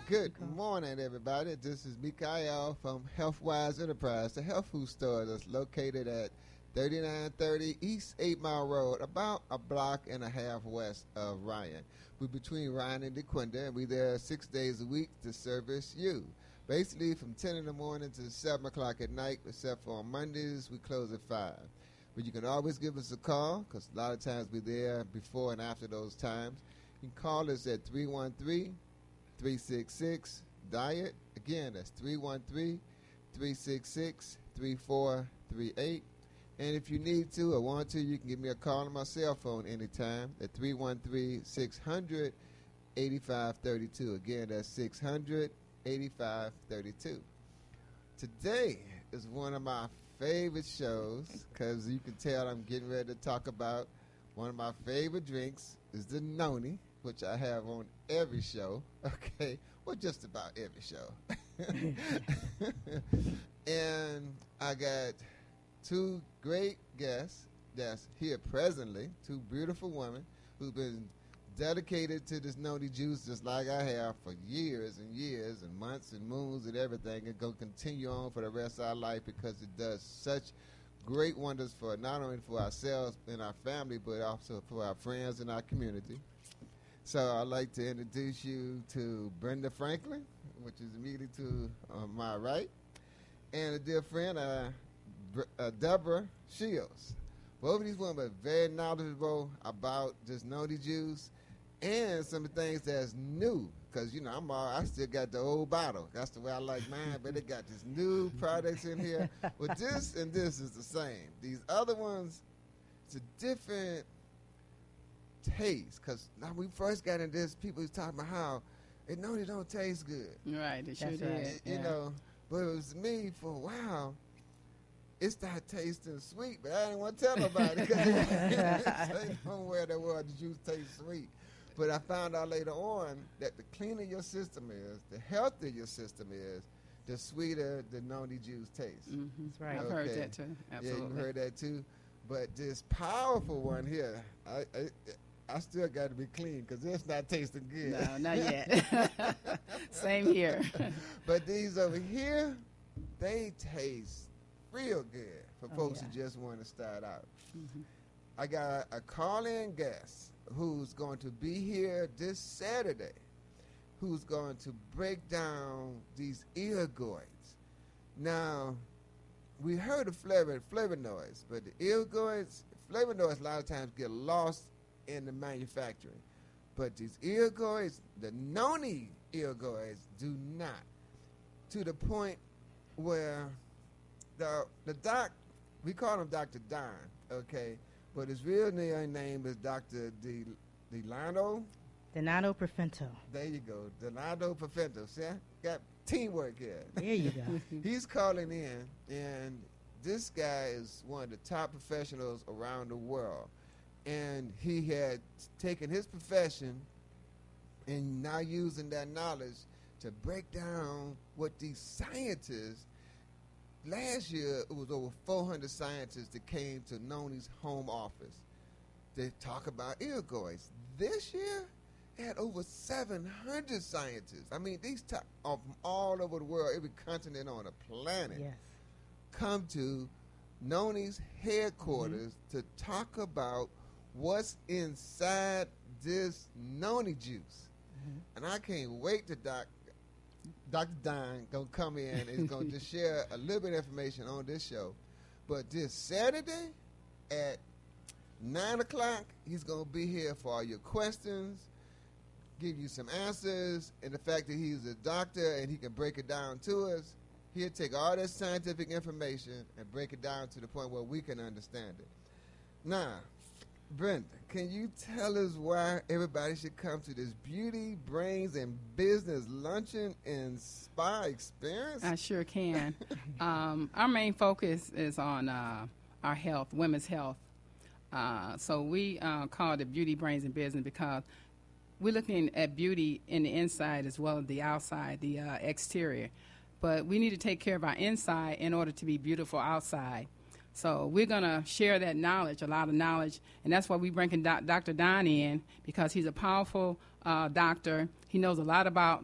Good morning, everybody. This is Mikael from HealthWise Enterprise, the health food store that's located at 3930 East 8 Mile Road, about a block and a half west of Ryan. We're between Ryan and DeQuinda, and we're there 6 days a week to service you. Basically, from 10 in the morning to 7 o'clock at night, except for on Mondays, we close at 5. But you can always give us a call, because a lot of times we're there before and after those times. You can call us at 313-366-DIET. Again, that's 313-366-3438. And if you need to or want to, you can give me a call on my cell phone anytime at 313-600-8532. Again, that's 600-8532. Today is one of my favorite shows because you can tell I'm getting ready to talk about one of my favorite drinks is the noni, which I have on every show, okay? Well, just about every show. And I got two great guests that's here presently, two beautiful women who've been dedicated to this noni juice just like I have for years and years and months and moons and everything, and going to continue on for the rest of our life because it does such great wonders for not only for ourselves and our family, but also for our friends and our community. So I'd like to introduce you to Brenda Franklin, which is immediately to my right, and a dear friend, Deborah Shields. Both of these women are very knowledgeable about this noni juice and some of the things that's new. Because, you know, I still got the old bottle. That's the way I like mine, but they got this new products in here. But this and this is the same. These other ones, it's a different taste. Because when we first got into this, people was talking about how they know they don't taste good. Right, it sure did. Right. You know, but it was me for a while. It started tasting sweet, but I didn't want to tell nobody because they don't where the world the juice tastes sweet. But I found out later on that the cleaner your system is, the healthier your system is, the sweeter the noni juice tastes. Mm-hmm. That's right. I've heard that too. Absolutely. Yeah, you heard that too. But this powerful one here, I still got to be clean because it's not tasting good. No, not yet. Same here. But these over here, they taste real good for folks who just want to start out. Mm-hmm. I got a call-in guest who's going to be here this Saturday, who's going to break down these ergoids. Now, we heard of flavonoids, but the ergoids, flavonoids a lot of times get lost in the manufacturing. But these ergoids, the noni ergoids, do not. To the point where the doc, we call him Dr. Don, okay? But his real name is Dr. Delano. Delano Perfento. There you go. Delano Perfento. See, got teamwork here. There you go. He's calling in, and this guy is one of the top professionals around the world. And he had taken his profession and now using that knowledge to break down what these scientists. Last year, it was over 400 scientists that came to Noni's home office to talk about ergoids. This year, they had over 700 scientists. I mean, these from all over the world, every continent on the planet, come to Noni's headquarters to talk about what's inside this noni juice. And I can't wait to Dr. Don gonna come in and is gonna just share a little bit of information on this show. But this Saturday at 9 o'clock, he's gonna be here for all your questions, give you some answers, and the fact that he's a doctor and he can break it down to us, he'll take all that scientific information and break it down to the point where we can understand it. Now, Brenda, can you tell us why everybody should come to this Beauty, Brains, and Business Luncheon and Spa Experience? I sure can. Our main focus is on our health, women's health. So we call it Beauty, Brains, and Business because we're looking at beauty in the inside as well as the outside, the exterior. But we need to take care of our inside in order to be beautiful outside. So we're going to share that knowledge, a lot of knowledge, and that's why we bring Dr. Don in because he's a powerful doctor. He knows a lot about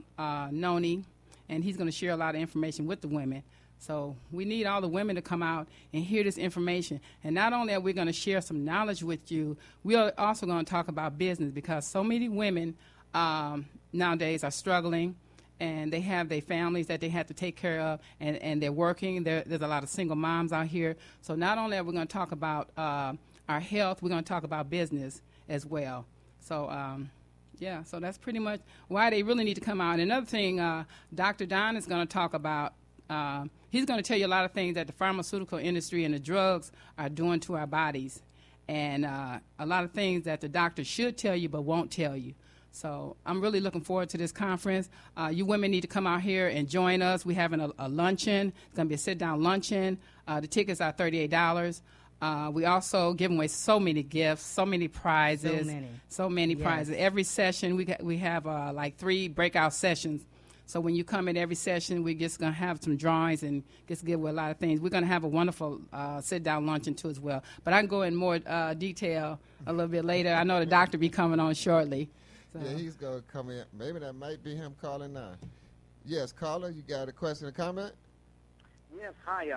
Noni, and he's going to share a lot of information with the women. So we need all the women to come out and hear this information. And not only are we going to share some knowledge with you, we are also going to talk about business, because so many women nowadays are struggling, and they have their families that they have to take care of, and they're working. There's a lot of single moms out here. So not only are we going to talk about our health, we're going to talk about business as well. So, yeah, so that's pretty much why they really need to come out. Another thing, Dr. Don is going to talk about, he's going to tell you a lot of things that the pharmaceutical industry and the drugs are doing to our bodies, and a lot of things that the doctor should tell you but won't tell you. So I'm really looking forward to this conference. You women need to come out here and join us. We're having a luncheon. It's going to be a sit-down luncheon. The tickets are $38. We also give away so many gifts, so many prizes. So many prizes. Every session, we have like 3 breakout sessions. So when you come in every session, we're just going to have some drawings and just give away a lot of things. We're going to have a wonderful sit-down luncheon, too, as well. But I can go in more detail a little bit later. I know the doctor be coming on shortly. So. Yeah, he's going to come in. Maybe that might be him calling now. Yes, caller, you got a question or comment? Yes, hi.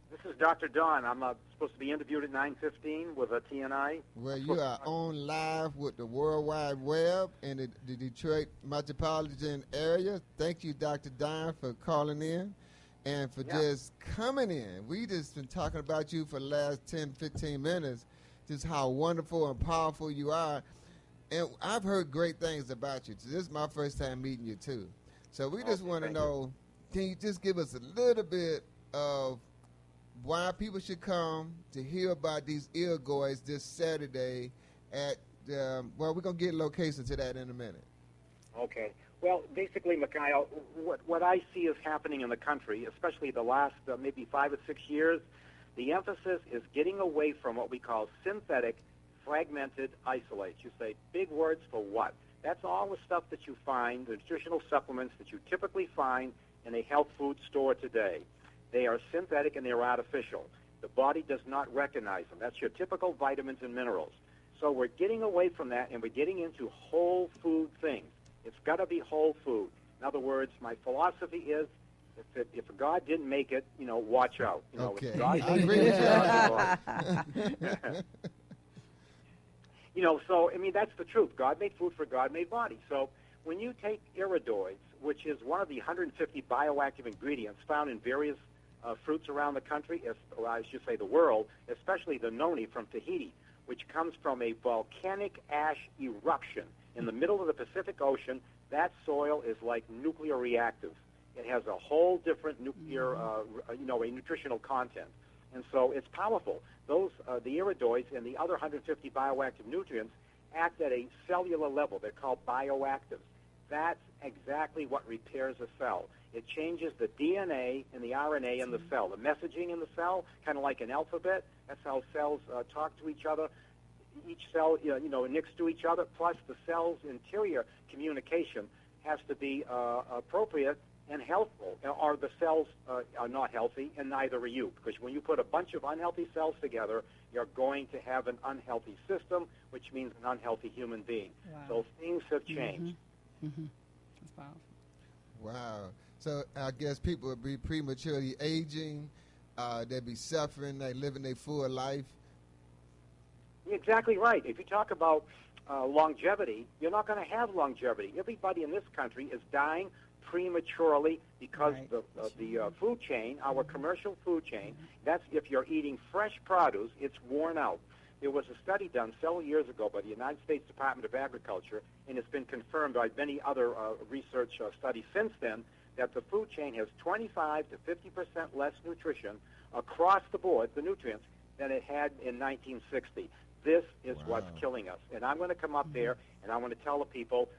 This is Dr. Don. I'm supposed to be interviewed at 9:15 with a TNI. Well, you are on live with the World Wide Web in the Detroit metropolitan area. Thank you, Dr. Don, for calling in and for just coming in. We just been talking about you for the last 10, 15 minutes, just how wonderful and powerful you are. And I've heard great things about you. This is my first time meeting you, too. So we just want to know, can you just give us a little bit of why people should come to hear about these Ilgoys this Saturday at, well, we're going to get location to that in a minute. Okay. Well, basically, Mikhail, what I see is happening in the country, especially the last maybe 5 or 6 years, the emphasis is getting away from what we call synthetic fragmented isolates. You say, big words for what? That's all the stuff that you find, the nutritional supplements that you typically find in a health food store today. They are synthetic and they're artificial. The body does not recognize them. That's your typical vitamins and minerals. So we're getting away from that, and we're getting into whole food things. It's got to be whole food. In other words, my philosophy is, if God didn't make it, watch out. Okay. If God I agree with you. So, I mean, that's the truth. God made food for God-made body. So when you take iridoids, which is one of the 150 bioactive ingredients found in various fruits around the country, or I should say the world, especially the noni from Tahiti, which comes from a volcanic ash eruption in the middle of the Pacific Ocean. That soil is like nuclear reactive. It has a whole different nuclear, a nutritional content. And so it's powerful. Those, the iridoids and the other 150 bioactive nutrients act at a cellular level. They're called bioactives. That's exactly what repairs a cell. It changes the DNA and the RNA in the cell. The messaging in the cell, kind of like an alphabet, that's how cells talk to each other. Each cell, next to each other, plus the cell's interior communication has to be appropriate and healthful, or the cells are not healthy, and neither are you. Because when you put a bunch of unhealthy cells together, you're going to have an unhealthy system, which means an unhealthy human being. Wow. So things have changed. Mm-hmm. That's powerful. Wow. So I guess people would be prematurely aging. They'd be suffering. They're living their full life. You're exactly right. If you talk about longevity, you're not going to have longevity. Everybody in this country is dying prematurely because the food chain, our commercial food chain, that's if you're eating fresh produce, it's worn out. There was a study done several years ago by the United States Department of Agriculture, and it's been confirmed by many other research studies since then, that the food chain has 25 to 50% less nutrition across the board, the nutrients, than it had in 1960. This is what's killing us. And I'm going to come up there, and I'm going to tell the people,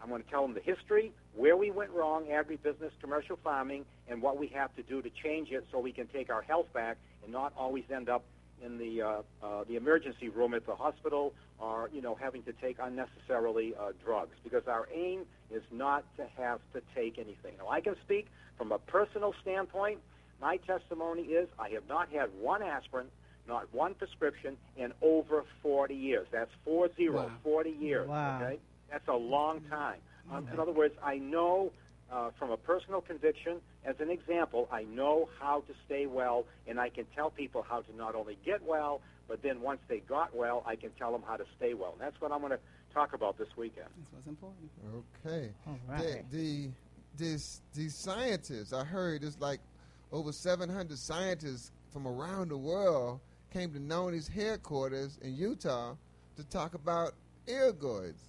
I'm going to tell them the history, where we went wrong, agribusiness, commercial farming, and what we have to do to change it so we can take our health back and not always end up in the emergency room at the hospital, or having to take unnecessarily drugs, because our aim is not to have to take anything. Now, I can speak from a personal standpoint. My testimony is I have not had one aspirin, not one prescription in over 40 years. That's 40 years. Wow. Okay. That's a long time. In other words, I know from a personal conviction, as an example, I know how to stay well, and I can tell people how to not only get well, but then once they got well, I can tell them how to stay well. And that's what I'm going to talk about this weekend. That's what's important. Okay. All right. The scientists, I heard it's like over 700 scientists from around the world came to Noni's headquarters in Utah to talk about ergoids.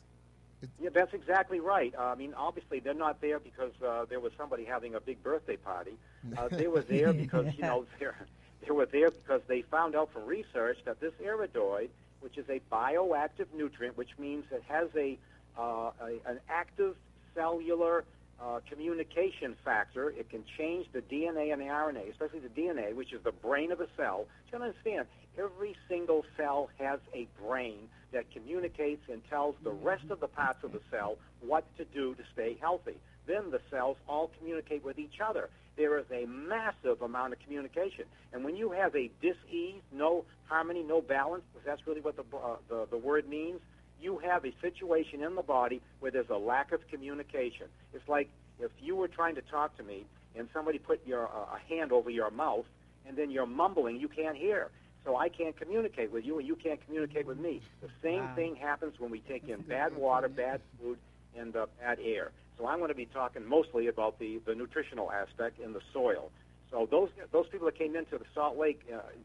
Yeah, that's exactly right. I mean, obviously, they're not there because there was somebody having a big birthday party. They were there because, they were there because they found out from research that this iridoid, which is a bioactive nutrient, which means it has an active cellular communication factor. It can change the DNA and the RNA, especially the DNA, which is the brain of a cell. You can understand, every single cell has a brain that communicates and tells the rest of the parts of the cell what to do to stay healthy. Then the cells all communicate with each other. There is a massive amount of communication. And when you have a dis-ease, no harmony, no balance, because that's really what the word means, you have a situation in the body where there's a lack of communication. It's like if you were trying to talk to me and somebody put a hand over your mouth and then you're mumbling, you can't hear. So I can't communicate with you and you can't communicate with me. The same thing happens when we take in bad water, bad food, and bad air. So I'm going to be talking mostly about the nutritional aspect in the soil. So those people that came into the Salt Lake,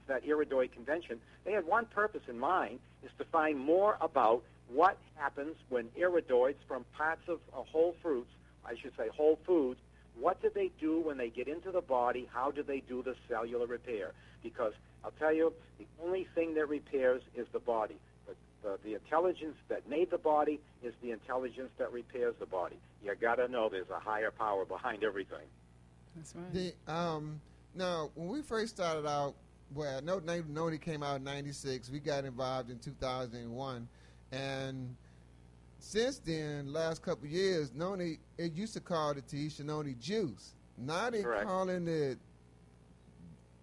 that iridoid convention, they had one purpose in mind, is to find more about what happens when iridoids from parts of whole fruits, I should say whole foods, what do they do when they get into the body? How do they do the cellular repair? Because I'll tell you, the only thing that repairs is the body. The intelligence that made the body is the intelligence that repairs the body. You got to know there's a higher power behind everything. That's right. Now, when we first started out, well, Noni came out in 96. We got involved in 2001. And since then, last couple of years, Noni, it used to call it Tahisha Noni juice. Now they're calling it,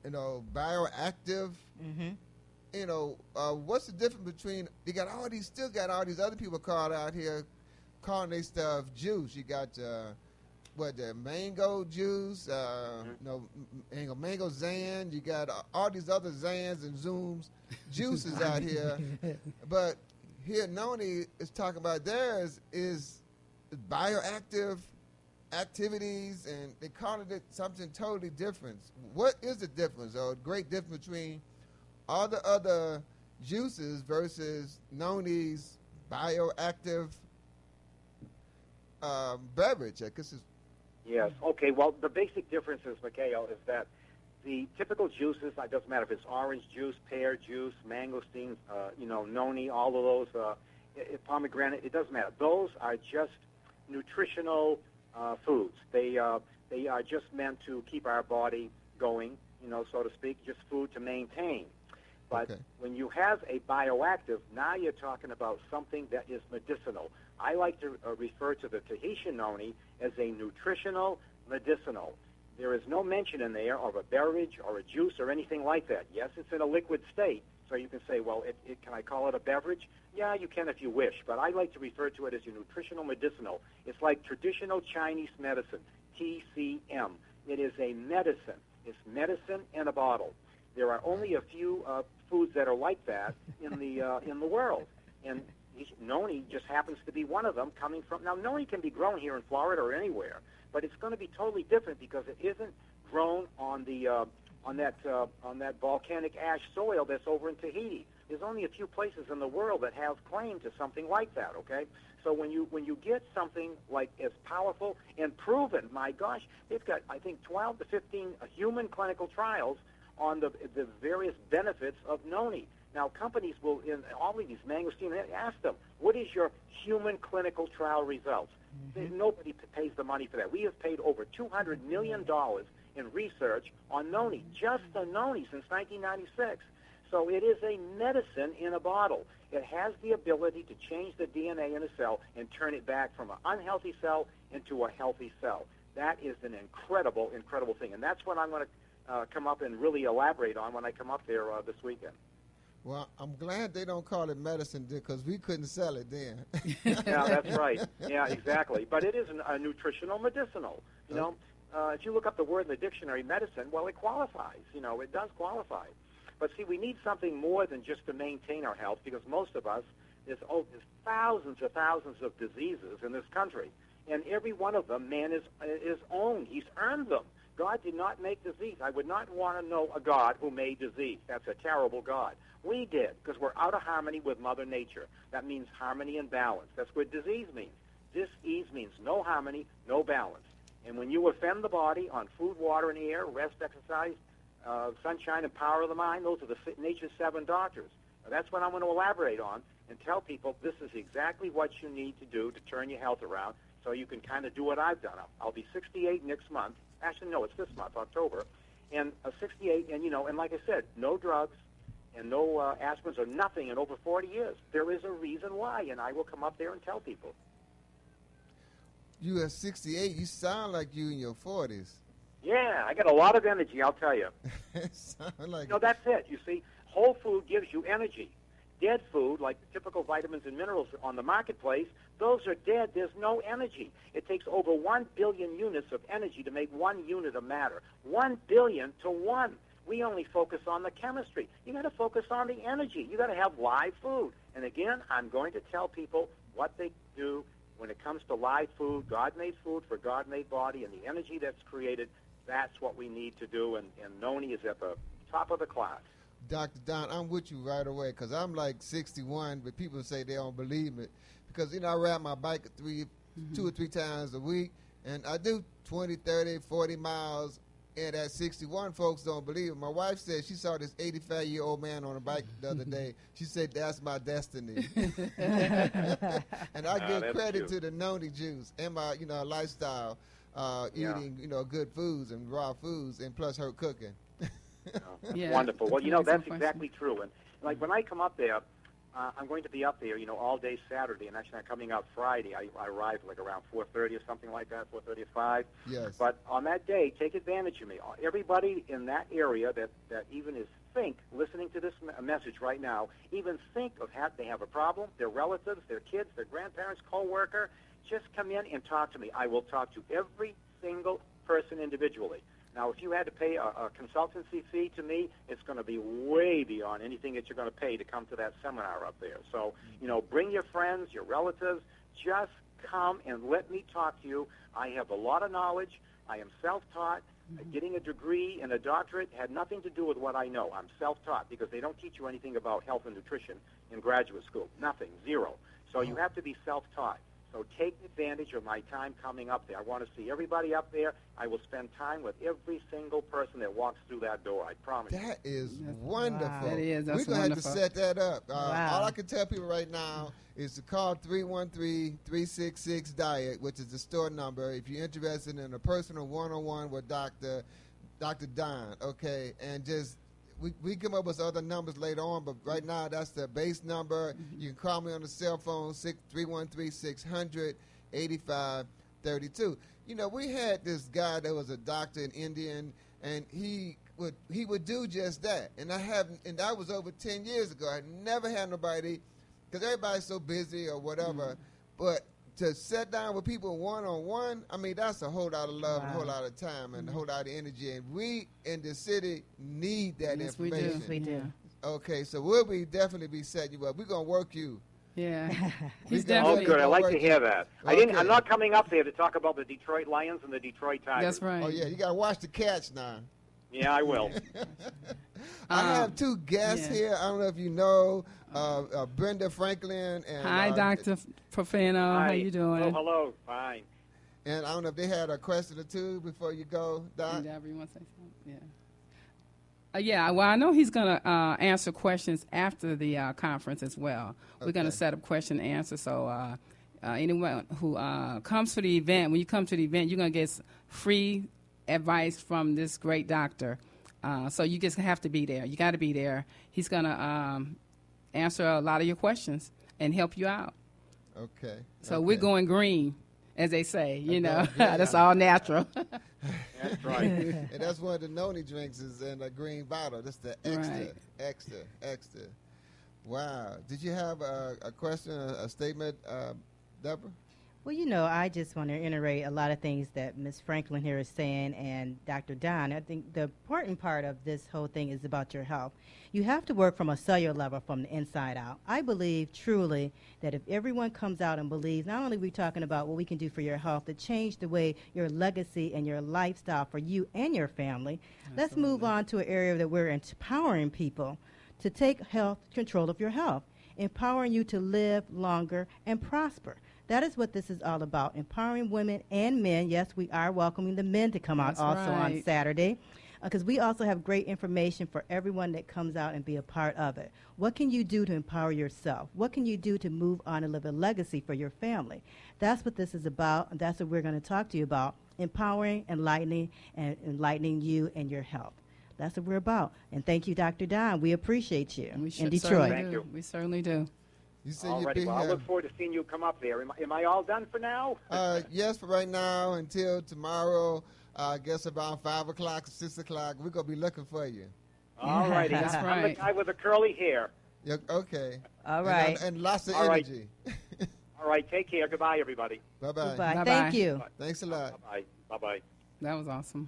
bioactive. Mm-hmm. What's the difference between, still got all these other people called out here calling their stuff juice. You got, the mango juice, mango Zan. You got all these other Zans and Zooms juices out here. But here, Noni is talking about theirs is bioactive activities, and they call it something totally different. What is the difference, or great difference between all the other juices versus Noni's bioactive beverage? Yes. Okay. Well, the basic difference is, Mikhail, is that the typical juices, it doesn't matter if it's orange juice, pear juice, mangosteen, noni, all of those, pomegranate, it doesn't matter. Those are just nutritional foods. They are just meant to keep our body going, so to speak, just food to maintain. But when you have a bioactive, now you're talking about something that is medicinal. I like to refer to the Tahitian noni as a nutritional medicinal. There is no mention in there of a beverage or a juice or anything like that. Yes, it's in a liquid state, so you can say, well, can I call it a beverage? Yeah, you can if you wish, but I like to refer to it as your nutritional medicinal. It's like traditional Chinese medicine, TCM. It is a medicine. It's medicine in a bottle. There are only a few foods that are like that in the world, and noni just happens to be one of them. Now, noni can be grown here in Florida or anywhere, but it's going to be totally different because it isn't grown on that volcanic ash soil that's over in Tahiti. There's only a few places in the world that have claim to something like that. Okay, so when you get something like as powerful and proven, my gosh, they've got I think 12 to 15 human clinical trials on the various benefits of noni. Now, companies will, in all of these mangosteen, ask them, what is your human clinical trial results? Mm-hmm. Nobody pays the money for that. We have paid over $200 million in research on noni, just on noni, since 1996. So it is a medicine in a bottle. It has the ability to change the DNA in a cell and turn it back from an unhealthy cell into a healthy cell. That is an incredible, incredible thing. And that's what I'm going to come up and really elaborate on when I come up there this weekend. Well, I'm glad they don't call it medicine because we couldn't sell it then. Yeah, that's right. Yeah, exactly. But it is a nutritional medicinal. You know, if you look up the word in the dictionary, medicine, well, it qualifies. You know, it does qualify. But see, we need something more than just to maintain our health, because most of us, there's thousands of diseases in this country, and every one of them man is owned. He's earned them. God did not make disease. I would not want to know a God who made disease. That's a terrible God. We did, because we're out of harmony with Mother Nature. That means harmony and balance. That's what disease means. Dis-ease means no harmony, no balance. And when you offend the body on food, water, and air, rest, exercise, sunshine, and power of the mind, those are the nature's 7 doctors. Now, that's what I'm going to elaborate on and tell people this is exactly what you need to do to turn your health around, so you can kind of do what I've done. I'll be 68 next month. Actually, no, it's this month, October. And 68, and, you know, and like I said, no drugs and no aspirins or nothing in over 40 years. There is a reason why, and I will come up there and tell people. You are 68. You sound like you in your 40s. Yeah, I got a lot of energy, I'll tell you. Sound like No, that's it. You see, whole food gives you energy. Dead food, like the typical vitamins and minerals on the marketplace, those are dead. There's no energy. It takes over 1 billion units of energy to make 1 unit of matter. 1 billion to 1. We only focus on the chemistry. You got to focus on the energy. You got to have live food. And again, I'm going to tell people what they do when it comes to live food. God-made food for God-made body, and the energy that's created. That's what we need to do. And Noni is at the top of the class. Dr. Don, I'm with you right away because I'm like 61, but people say they don't believe it because, you know, I ride my bike 2 or 3 times a week, and I do 20, 30, 40 miles, and at 61, folks don't believe it. My wife said she saw this 85-year-old man on a bike the other day. She said, that's my destiny. And I give credit to the Noni juice and my, you know, lifestyle, eating, you know, good foods and raw foods, and plus her cooking. Yeah. Wonderful. Well, you know, that's exactly true. And like when I come up there, I'm going to be up there, you know, all day Saturday, and actually I'm coming out Friday. I arrive like around 4:30 or something like that, 4:30 or 5. Yes. But on that day, take advantage of me. Everybody in that area that even is listening to this message right now, even think of they have a problem, their relatives, their kids, their grandparents, co-worker, just come in and talk to me. I will talk to every single person individually. Now, if you had to pay a consultancy fee to me, it's going to be way beyond anything that you're going to pay to come to that seminar up there. So, you know, bring your friends, your relatives. Just come and let me talk to you. I have a lot of knowledge. I am self-taught. Getting a degree and a doctorate had nothing to do with what I know. I'm self-taught because they don't teach you anything about health and nutrition in graduate school. Nothing, zero. So you have to be self-taught. So take advantage of my time coming up there. I want to see everybody up there. I will spend time with every single person that walks through that door. I promise. That is wonderful. Wow. That is. That's We're going to have to set that up. Wow. All I can tell people right now is to call 313-366-DIET, which is the store number, if you're interested in a personal one-on-one with Dr. Don, okay? And just we come up with other numbers later on, but right now that's the base number. You can call me on the cell phone, 313-600-8532. You know, we had this guy that was a doctor in India, and he would do just that. And that was over 10 years ago. I never had nobody, because everybody's so busy or whatever, but to sit down with people one-on-one, I mean, that's a whole lot of love, and a whole lot of time, and a whole lot of energy. And we in the city need that information. Yes, we do. Okay, so we'll definitely be setting you up. We're going to work you. Yeah. He's Oh, definitely. good. I like to hear that. Okay. I'm not coming up there to talk about the Detroit Lions and the Detroit Tigers. That's right. Oh, yeah, you got to watch the catch now. Yeah, I will. I have 2 guests here. I don't know if you know, Brenda Franklin. And Hi, Dr. Profano. Hi. How you doing? Oh, hello. Fine. And I don't know if they had a question or two before you go, Doc. Deborah, you want to say something? Yeah. Yeah, well, I know he's going to answer questions after the conference as well. We're going to set up question and answer. So anyone who comes to the event, when you come to the event, you're going to get free advice from this great doctor. So you just have to be there. You got to be there. He's going to answer a lot of your questions and help you out. Okay. So we're going green, as they say, you know. That's all natural. That's right. And that's one of the Noni drinks is in a green bottle. That's the extra. Wow. Did you have a question, a statement, Deborah? Well, you know, I just want to reiterate a lot of things that Ms. Franklin here is saying and Dr. Don. I think the important part of this whole thing is about your health. You have to work from a cellular level from the inside out. I believe truly that if everyone comes out and believes, not only are we talking about what we can do for your health to change the way your legacy and your lifestyle for you and your family, let's move on to an area that we're empowering people to take health control of your health, empowering you to live longer and prosper. That is what this is all about, empowering women and men. Yes, we are welcoming the men to come out also on Saturday, because we also have great information for everyone that comes out and be a part of it. What can you do to empower yourself? What can you do to move on and live a legacy for your family? That's what this is about, and that's what we're going to talk to you about, empowering, enlightening, and enlightening you and your health. That's what we're about. And thank you, Dr. Don. We appreciate you in Detroit. Thank you. We certainly do. You said All righty. Well, I look forward to seeing you come up there. Am I all done for now? Yes, for right now until tomorrow. I guess about 5 o'clock, 6 o'clock. We're gonna be looking for you. All righty. That's I'm right. the guy with the curly hair. Yeah, okay. All right. And lots of All right. energy. All right. Take care. Goodbye, everybody. Bye-bye. Bye-bye. Bye-bye. Thank you. Thanks a lot. Bye-bye. Bye-bye. That was awesome.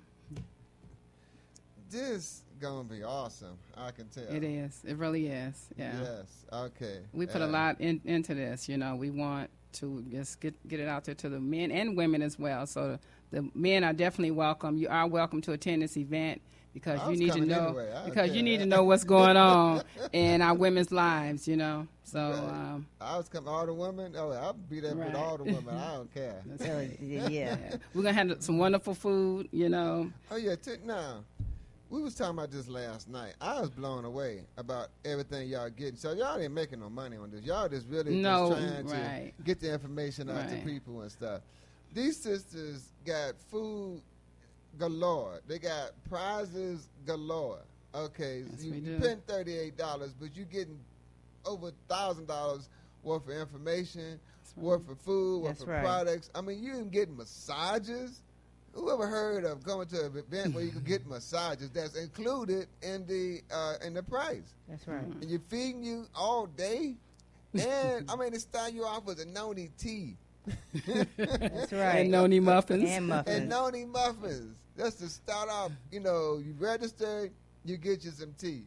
This gonna be awesome. I can tell. It is. It really is. Yeah. Yes. Okay. We put a lot into this. You know, we want to just get it out there to the men and women as well. So the men are definitely welcome. You are welcome to attend this event because you need to know anyway. you need to know what's going on in our women's lives. You know. So I was coming. All the women. Oh, I'll be there with all the women. I don't care. Yeah. We're gonna have some wonderful food. You know. Oh yeah. Now. We was talking about this last night. I was blown away about everything y'all getting. So y'all ain't making no money on this. Y'all just really just trying to get the information out to people and stuff. These sisters got food galore. They got prizes galore. Okay, yes, you spend $38, but you getting over $1,000 worth of information, worth of food, worth of products. I mean, you even getting massages. Who ever heard of going to an event where you can get massages that's included in the price? That's right. And you're feeding you all day. And, I mean, they start you off with a noni tea. That's right. And noni muffins. And muffins. And noni muffins. That's to start off, you know, you register, you get you some tea.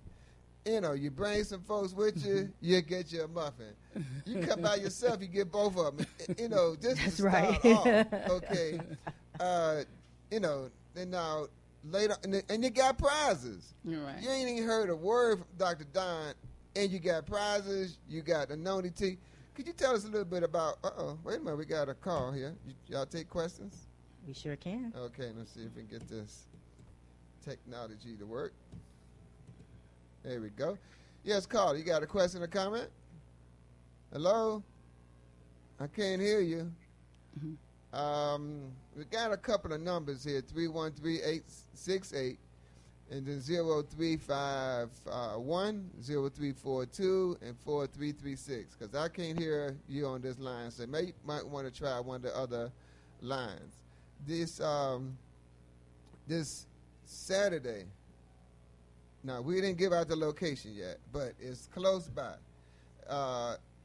You know, you bring some folks with you, you get you a muffin. You come by yourself, you get both of them. You know, just to start off. Okay. You know, and now later, and you got prizes. Right. You ain't even heard a word from Dr. Don, and you got prizes. You got the noni tea. Could you tell us a little bit about? Wait a minute, we got a call here. Y'all take questions? We sure can. Okay, let's see if we can get this technology to work. There we go. Yes, call. You got a question or comment? Hello? I can't hear you. Mm-hmm. We got a couple of numbers here, 313-868, and then 0351, 0342, and 4336, because I can't hear you on this line, so you might want to try one of the other lines. This Saturday, now we didn't give out the location yet, but it's close by.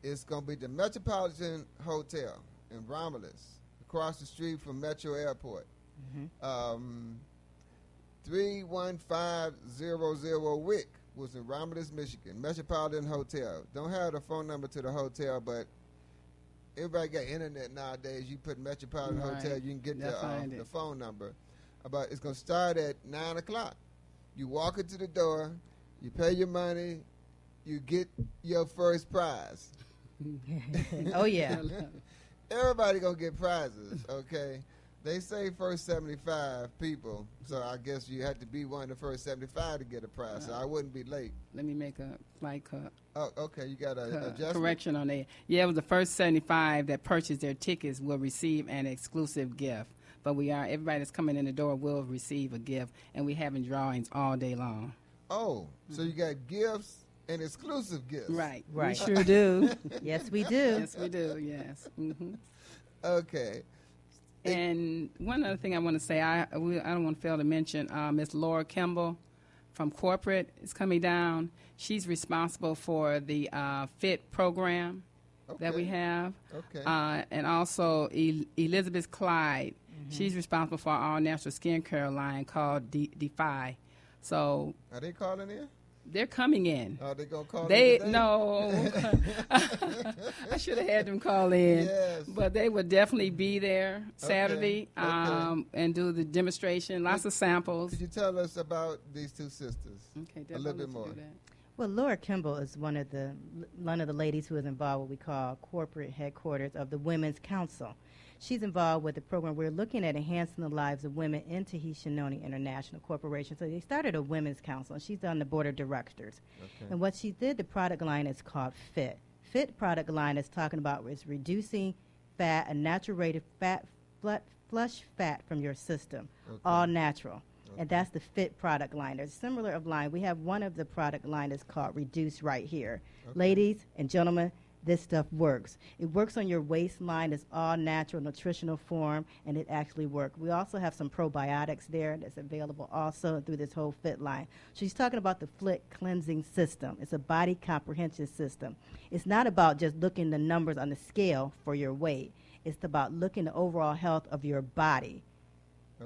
It's going to be the Metropolitan Hotel in Romulus, across the street from Metro Airport. 31500 Wick was in Romulus, Michigan. Metropolitan Hotel. Don't have the phone number to the hotel, but everybody got internet nowadays. You put Metropolitan Hotel, you can get the phone number. But it's going to start at 9 o'clock. You walk into the door, you pay your money, you get your first prize. Oh, yeah. Everybody going to get prizes, okay? They say first 75 people, so I guess you had to be one of the first 75 to get a prize, so I wouldn't be late. Let me make a slight Oh, okay, you got a correction on that. Yeah, it was the first 75 that purchased their tickets will receive an exclusive gift. But everybody that's coming in the door will receive a gift, and we're having drawings all day long. Oh, so you got gifts and exclusive gifts. Right. Right. We sure do. Yes, we do. Yes, we do, yes. Mm-hmm. Okay. And one other thing I want to say, I don't want to fail to mention Miss Laura Kimball. from corporate is coming down. She's responsible for the FIT program that we have. Okay. And also Elizabeth Clyde. She's responsible for our all-natural skincare line called Defy. So Are they calling in? they're coming in. Are they going to call in They today? no. I should have had them call in. Yes. But they would definitely be there Saturday Okay. and do the demonstration. Lots of samples. Could you tell us about these two sisters? Okay, a little bit more. Well, Laura Kimball is one of the ladies who is involved with what we call corporate headquarters of the Women's Council. She's involved with the program. We're looking at enhancing the lives of women in Tahitian Noni International Corporation. So they started a Women's Council, and she's on the board of directors. Okay. And what she did, the product line is called FIT. FIT product line is talking about is reducing fat, a naturated fat, flush fat from your system, all natural. And that's the FIT product line. There's a similar of line. We have one of the product line is called Reduce right here. Okay. Ladies and gentlemen, this stuff works. It works on your waistline. It's all natural, nutritional form, and it actually works. We also have some probiotics there that's available also through this whole FIT line. She's talking about the FLIT cleansing system. It's a body comprehension system. It's not about just looking the numbers on the scale for your weight. It's about looking the overall health of your body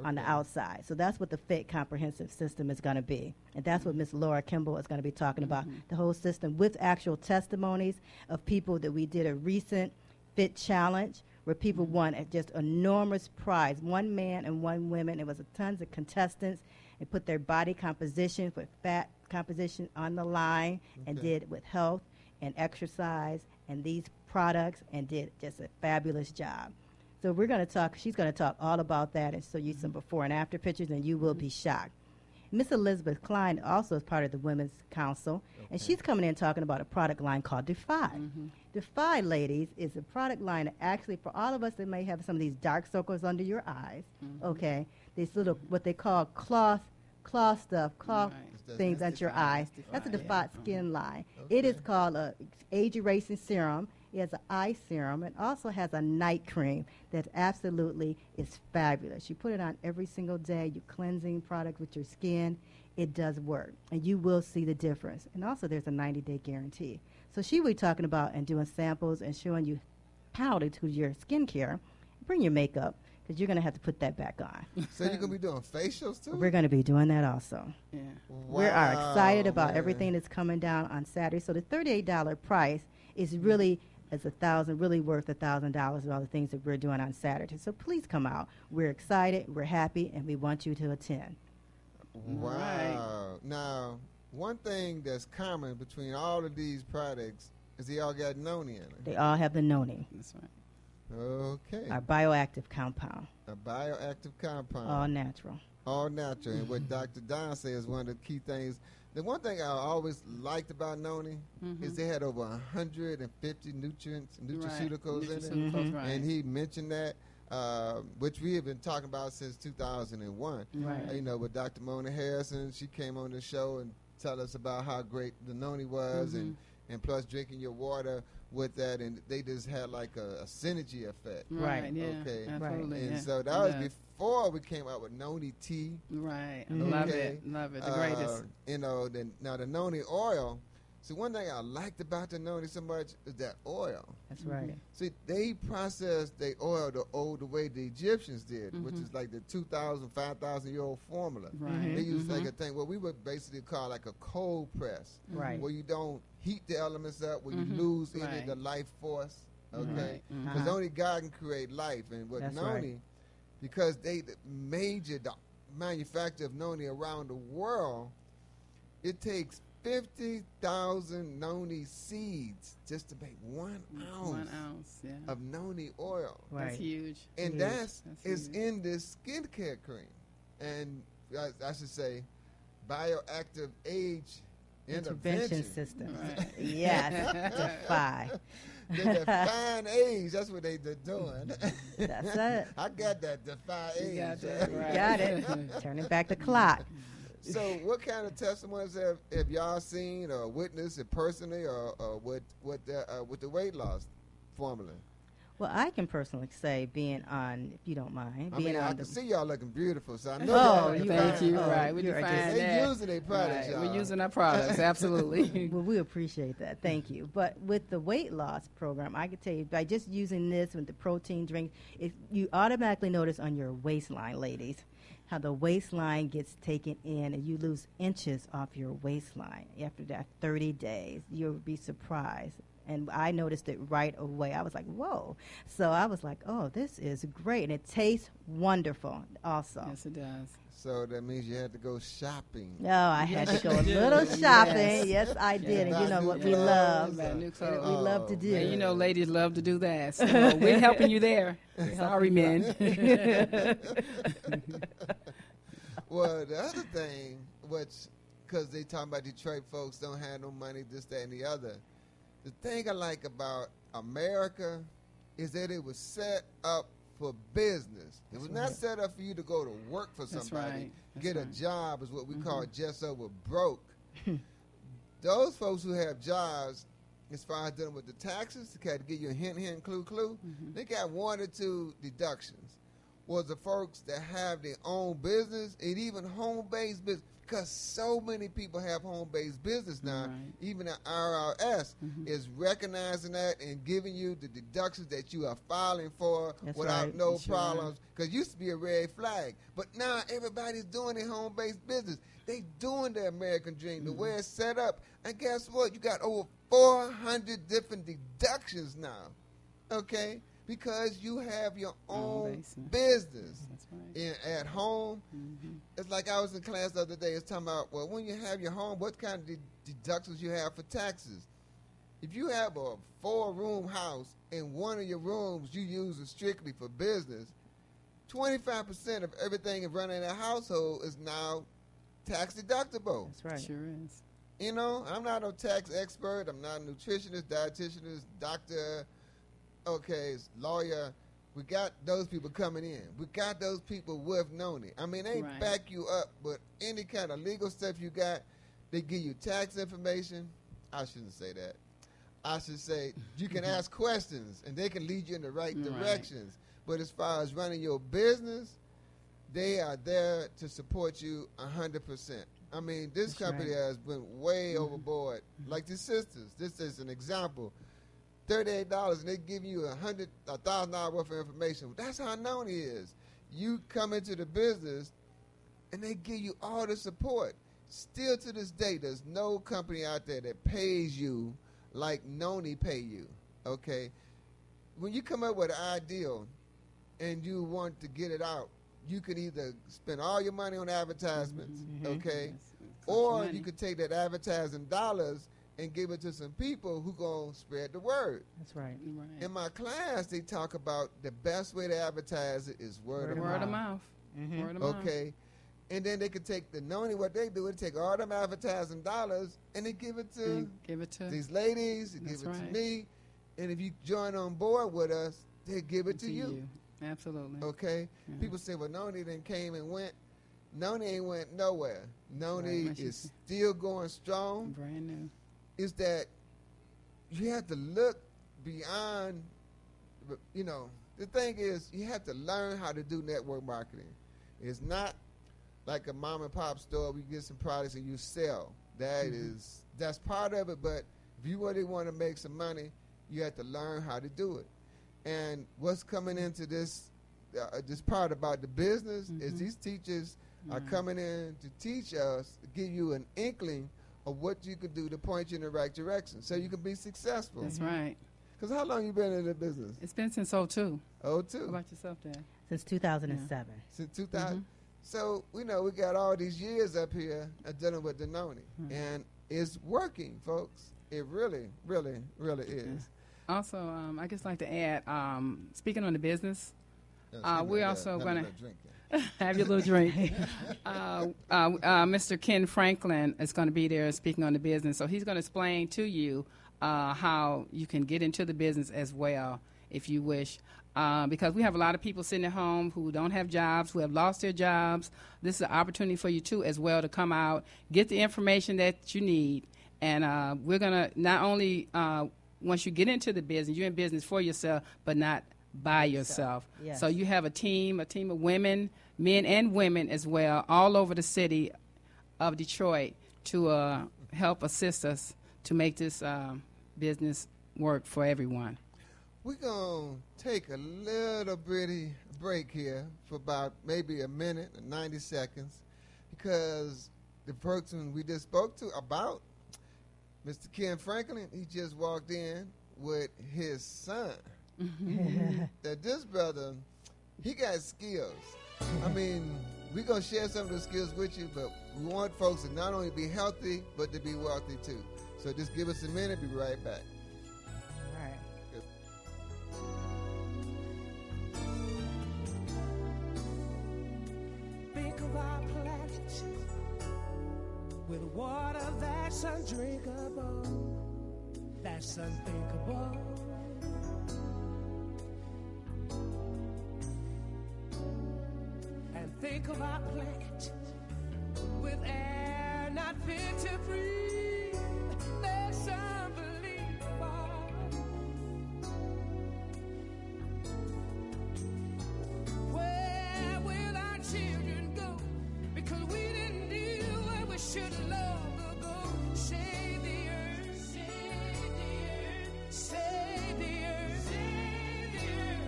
on the outside. So that's what the FIT comprehensive system is going to be. And that's what Ms. Laura Kimball is going to be talking about, the whole system with actual testimonies of people that we did a recent FIT challenge where people won at just enormous prize. One man and one woman. It was tons of contestants. They put their body composition with fat composition on the line and did with health and exercise and these products and did just a fabulous job. So we're going to talk, she's going to talk all about that and show you some before and after pictures, and you will be shocked. Miss Elizabeth Klein also is part of the Women's Council, and she's coming in talking about a product line called Defy. Defy, ladies, is a product line that actually, for all of us that may have some of these dark circles under your eyes, these little, what they call cloth things under your eyes. That's a Defy skin line. It is called a age-erasing serum. It has an eye serum. It also has a night cream that absolutely is fabulous. You put it on every single day. You're cleansing product with your skin. It does work, and you will see the difference. And also, there's a 90-day guarantee. So she will be talking about and doing samples and showing you how to do your skincare. Bring your makeup, because you're going to have to put that back on. So you're going to be doing facials, too? We're going to be doing that also. Yeah. We are excited about everything that's coming down on Saturday. So the $38 price is really really worth $1,000 with all the things that we're doing on Saturday. So please come out. We're excited, we're happy, and we want you to attend. Wow. Right. Now, one thing that's common between all of these products is they all got noni in it. They all have the noni, That's right. Okay. our bioactive compound, A bioactive compound. all natural. All natural. And what Dr. Don says, one of the key things, the one thing I always liked about noni is they had over 150 nutraceuticals in it. Right. And he mentioned that, which we have been talking about since 2001. Right. You know, with Dr. Mona Harrison, she came on the show and tell us about how great the noni was, and plus drinking your water with that, and they just had like a synergy effect. Right. Yeah. Okay. Absolutely. And yeah. so that was before we came out with noni tea. Right. Mhm. Love Okay. it. Love it. The greatest. You know, now the noni oil. See, one thing I liked about the noni so much is that oil. That's right. See, they processed the oil the old way the Egyptians did, which is like the 2,000, 5,000-year-old formula. Right. They used like a thing, what we would basically call like a cold press, Right. where you don't heat the elements up, where you lose any of Right. the life force, okay? Right. Because only God can create life. And with That's noni, right. because they the manufacture of noni around the world, it takes 50,000 noni seeds just to make 1 ounce, 1 ounce. Yeah. of noni oil. Right. That's huge. And Huge. that's huge. in this skincare cream. And I should say bioactive age intervention system. Right. Yes. Defy. The define age, that's what they're doing. That's it. I got that defy age. You got that right. Got it. Turning back the clock. So what kind of testimonies have y'all seen or witnessed it personally or with the weight loss formula? Well, I can personally say, being on, if you don't mind, I being mean, I on can see y'all looking beautiful, so I know Oh, y'all Thank you. Oh, Right. We you're define just- They that. using their products, Right. y'all. We're using our products. Absolutely. Well, we appreciate that. Thank you. But with the weight loss program, I could tell you, by just using this with the protein drink, you automatically notice on your waistline, ladies, how the waistline gets taken in and you lose inches off your waistline after that 30 days. You'll be surprised. And I noticed it right away. I was like, whoa. So I was like, oh, this is great. And it tastes wonderful also. Yes, it does. So that means you had to go shopping. No, I had to go a you do. little shopping. Yes. Yes, I did. And you know what we Yes. love. Buy new We clothes. love to do. And you know, ladies love to do that. So we're helping you there. Sorry, men. Well, the other thing, which, because they talking about Detroit folks don't have no money, this, that, and the other. The thing I like about America is that it was set up for business. It was not set up for you to go to work for That's somebody. right. That's Get a right. job is what we call just over broke. Those folks who have jobs, as far as dealing with the taxes, they had to give you a hint, clue. They got 1 or 2 deductions. Was the folks that have their own business and even home-based business, because so many people have home-based business now. Right. Even the IRS is recognizing that and giving you the deductions that you are filing for That's without right. no Sure. problems. Because it used to be a red flag, but now everybody's doing their home-based business. They doing the American dream, the way it's set up. And guess what? You got over 400 different deductions now. Okay? Because you have your own business. business That's right. at home. It's like I was in class the other day. It's talking about, well, when you have your home, what kind of deductions you have for taxes. If you have a 4-room house and one of your rooms you use is strictly for business, 25% of everything running in that household is now tax deductible. That's right. Sure is. You know, I'm not a tax expert. I'm not a nutritionist, dietitianist, doctor, lawyer. We got those people coming in. We got those people with Noni. I mean, they Right. back you up, but any kind of legal stuff you got, they give you tax information. I shouldn't say that. I should say you can ask questions, and they can lead you in the right directions. But as far as running your business, they are there to support you 100%. I mean, this That's company right. has been way overboard. Like the sisters, this is an example. $38 and they give you $1,000 worth of information. That's how known he is. You come into the business and they give you all the support. Still to this day, there's no company out there that pays you like Noni pay you. Okay? When you come up with an ideal and you want to get it out, you could either spend all your money on advertisements, okay? Or you could take that advertising dollars and give it to some people who going to spread the word. That's right. In my class, they talk about the best way to advertise it is word of Word mouth. of mouth. Word of mouth. Okay? And then they could take the Noni, what they do, they take all them advertising dollars and they give it to And give it to these ladies, they give That's it right. to me. And if you join on board with us, they give it to you. Absolutely. Okay? People say, well, Noni then came and went. Noni ain't went nowhere. Noni Right. is still going strong. Brand new. Is that you have to look beyond, you know, the thing is you have to learn how to do network marketing. It's not like a mom and pop store where you get some products and you sell. That's part of it, but if you really want to make some money, you have to learn how to do it. And what's coming into this part about the business is these teachers are coming in to teach us, give you an inkling of what you can do to point you in the right direction so you can be successful. That's right. Because how long you been in the business? It's been since 02. How 02. about yourself, Dad? Since 2007. Since 2000. So, we got all these years up here dealing with the Noni. And it's working, folks. It really, really, really is. Also, I just like to add, speaking on the business, Excuse we're me, also let me going not drink it. to have your little drink. Mr. Ken Franklin is going to be there speaking on the business. So he's going to explain to you how you can get into the business as well if you wish. Because we have a lot of people sitting at home who don't have jobs, who have lost their jobs. This is an opportunity for you, too, as well, to come out, get the information that you need. And we're going to not only once you get into the business, you're in business for yourself, but not by yourself. Yes. So you have a team of women, men and women as well, all over the city of Detroit to help assist us to make this business work for everyone. We're going to take a little bitty break here for about maybe a minute or 90 seconds because the person we just spoke to about, Mr. Ken Franklin, he just walked in with his son. That this brother, he got skills. I mean, we're going to share some of those skills with you, but we want folks to not only be healthy, but to be wealthy too. So just give us a minute, be right back. All right. Think of our planet with water that's undrinkable, that's unthinkable. And think of our planet with air not fit to breathe, that's unbelievable. Where will our children go? Because we didn't do what we should have long ago. Save the earth, save the earth, save the earth, save the earth.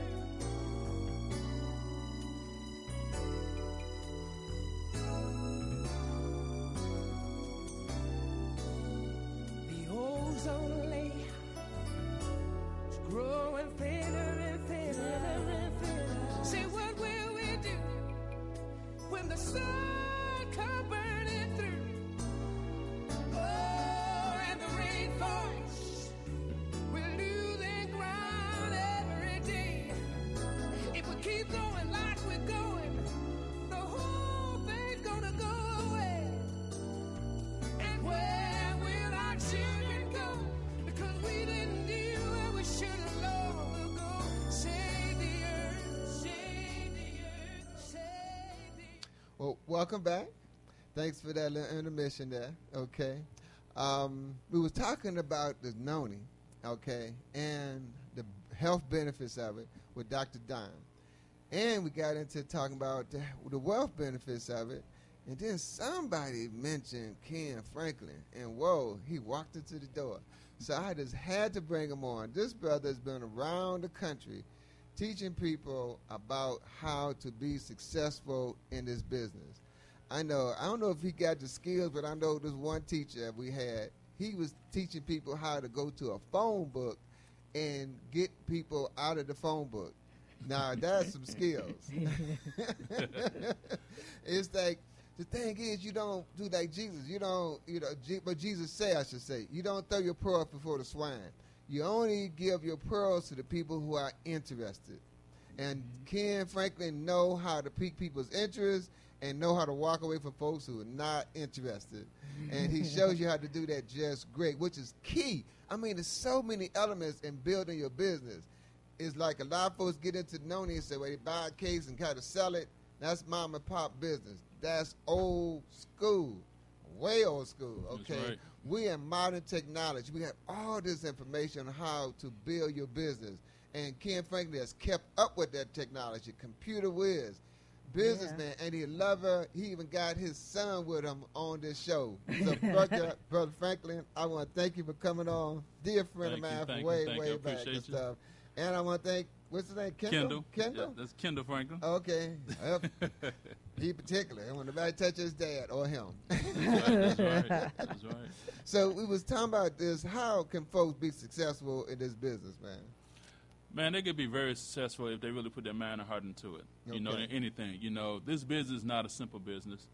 The ozone layer is growing thinner and thinner and thinner. Say, what will we do when the sun comes burning through? Oh, and the rainforest will losing ground every day. If we keep going like we're going, the whole thing's gonna go away. And where will our children go? Because we didn't do what we should have long ago. Save the earth, save the earth, save the earth. Well, welcome back. Thanks for that little intermission there, okay? We was talking about the noni, okay, and the health benefits of it with Dr. Don. And we got into talking about the wealth benefits of it. And then somebody mentioned Ken Franklin, and whoa, he walked into the door. So I just had to bring him on. This brother has been around the country teaching people about how to be successful in this business. I don't know if he got the skills, but I know this one teacher we had, he was teaching people how to go to a phone book and get people out of the phone book. Now, that's some skills. It's like, the thing is, you don't do like Jesus. But Jesus said, I should say, you don't throw your pearls before the swine. You only give your pearls to the people who are interested. And Ken Franklin know how to pique people's interest and know how to walk away from folks who are not interested. And he shows you how to do that just great, which is key. I mean, there's so many elements in building your business. It's like a lot of folks get into noni and say, well, they buy a case and kind of sell it. That's mom and pop business. That's old school, way old school, okay? That's right. We in modern technology. We have all this information on how to build your business. And Ken Franklin has kept up with that technology, computer whiz, businessman, and he love her. He even got his son with him on this show. So, Brother Franklin, I want to thank you for coming on. Dear friend of mine from way back and stuff. And I want to thank, what's his name? Kendall? Yeah, that's Kendall Franklin. Okay. He particular. When nobody touch his dad or him. That's right. That's right. So we was talking about this. How can folks be successful in this business, man? Man, they could be very successful if they really put their mind and heart into it. You know, in anything. You know, this business is not a simple business.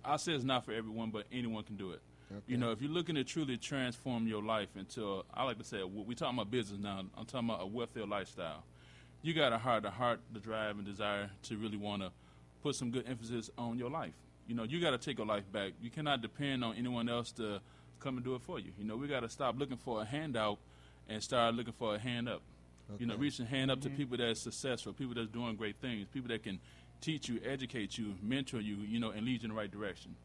I say it's not for everyone, but anyone can do it. Okay. You know, if you're looking to truly transform your life into, I like to say, we're talking about business now. I'm talking about a wealthier lifestyle. You got to have the heart, the drive, and desire to really want to put some good emphasis on your life. You know, you got to take your life back. You cannot depend on anyone else to come and do it for you. You know, we got to stop looking for a handout and start looking for a hand up. Okay. You know, reach a hand up to people that are successful, people that's doing great things, people that can teach you, educate you, mentor you, you know, and lead you in the right direction.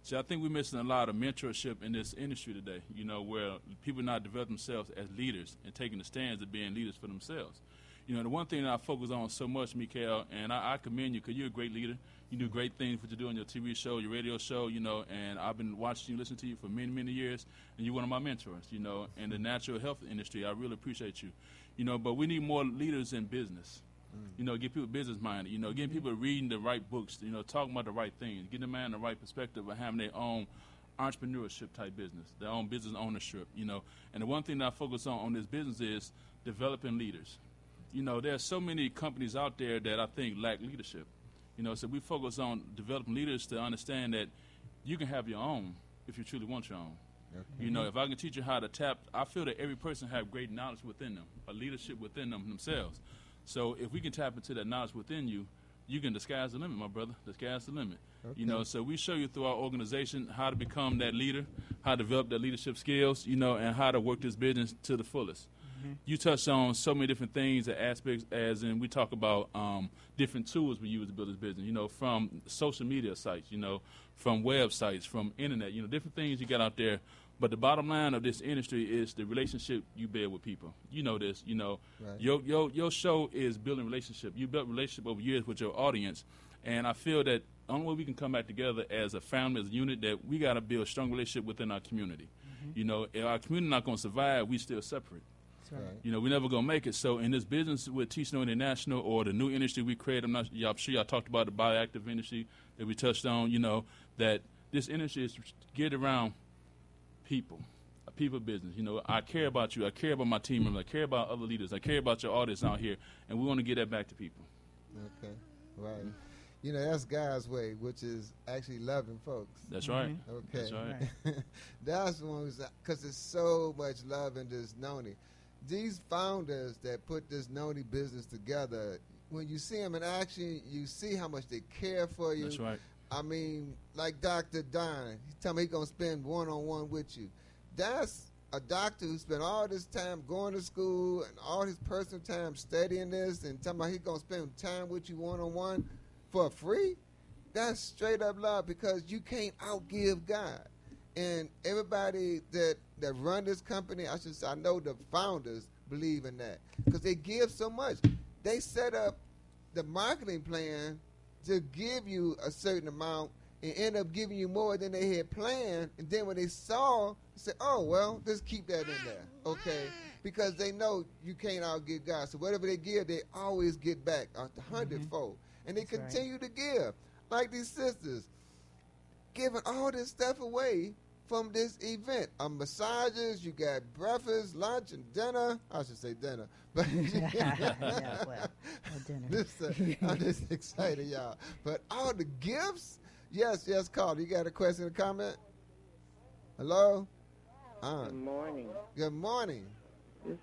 See, I think we're missing a lot of mentorship in this industry today, you know, where people not develop themselves as leaders and taking the stands of being leaders for themselves. You know, the one thing that I focus on so much, Mikael, and I commend you because you're a great leader. You do great things what you do on your TV show, your radio show, you know, and I've been watching you, listening to you for many, many years, and you're one of my mentors, you know, in the natural health industry. I really appreciate you. You know, but we need more leaders in business. You know, get people business-minded, you know, getting people reading the right books, you know, talking about the right things, getting the man the right perspective of having their own entrepreneurship-type business, their own business ownership, you know. And the one thing that I focus on this business is developing leaders. You know, there are so many companies out there that I think lack leadership. You know, so we focus on developing leaders to understand that you can have your own if you truly want your own. Okay. You know, if I can teach you how to tap, I feel that every person have great knowledge within them, a leadership within them themselves. So if we can tap into that knowledge within you, you can, the sky's the limit, my brother. The sky's the limit. Okay. You know, so we show you through our organization how to become that leader, how to develop that leadership skills, you know, and how to work this business to the fullest. You touched on so many different things and aspects, as in we talk about different tools we use to build this business, you know, from social media sites, you know, from websites, from internet, you know, different things you got out there. But the bottom line of this industry is the relationship you build with people. You know this, you know. Right. Your show is building relationship. You built relationship over years with your audience. And I feel that the only way we can come back together as a family, as a unit, that we got to build a strong relationship within our community. You know, if our community not going to survive, we still separate. Right. You know, we're never going to make it. So in this business with Teach No International or the new industry we created, I'm sure y'all talked about the bioactive industry that we touched on, you know, that this industry is geared around people, a people business. You know, I care about you. I care about my team members. I care about other leaders. I care about your audience out here, and we want to get that back to people. Okay, right. You know, that's God's way, which is actually loving folks. That's right. Okay. That's right. That's the one, because there's so much love in this Noni. These founders that put this Noni business together, when you see them in action, you see how much they care for you. That's right. I mean, like Dr. Don, he tell me he's going to spend one-on-one with you. That's a doctor who spent all this time going to school and all his personal time studying this and talking about he's going to spend time with you one-on-one for free. That's straight up love, because you can't outgive God. And everybody that run this company, I know the founders believe in that, because they give so much. They set up the marketing plan to give you a certain amount and end up giving you more than they had planned. And then when they saw, they said, oh, well, just keep that in there, okay? Because they know you can't outgive God. So whatever they give, they always get back a hundredfold. And they continue to give. Like these sisters, giving all this stuff away from this event. Massages, you got breakfast, lunch, and dinner. I should say dinner. But dinner. I'm just excited, y'all. But all the gifts, yes, Carl. You got a question or comment? Hello? Good morning. Good morning. This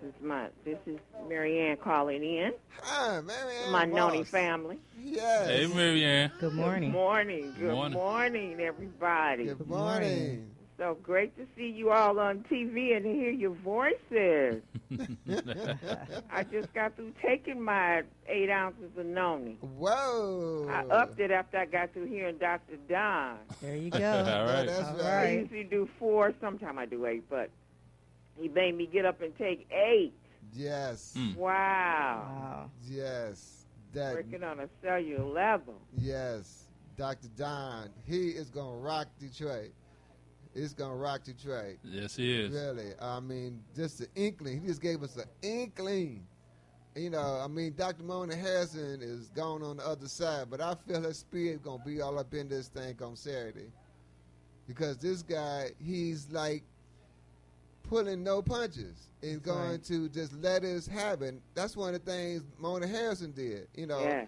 is Mary Ann calling in. Hi, Mary Ann. My Noni family. Yes. Hey, Mary Ann. Good morning. Good morning, everybody. Good morning. So great to see you all on TV and to hear your voices. I just got through taking my 8 ounces of Noni. Whoa. I upped it after I got through hearing Dr. Don. There you go. All right. That's right. I usually do 4, sometimes I do 8, but he made me get up and take 8. Yes. Wow. Yes. Working on a cellular level. Yes. Dr. Don, he is going to rock Detroit. It's going to rock Detroit. Yes, he is. Really. I mean, just an inkling. He just gave us an inkling. You know, I mean, Dr. Mona Harrison is gone on the other side, but I feel her spirit going to be all up in this thing on Saturday. Because this guy, he's like pulling no punches. He's going to just let us have it. That's one of the things Mona Harrison did. You know,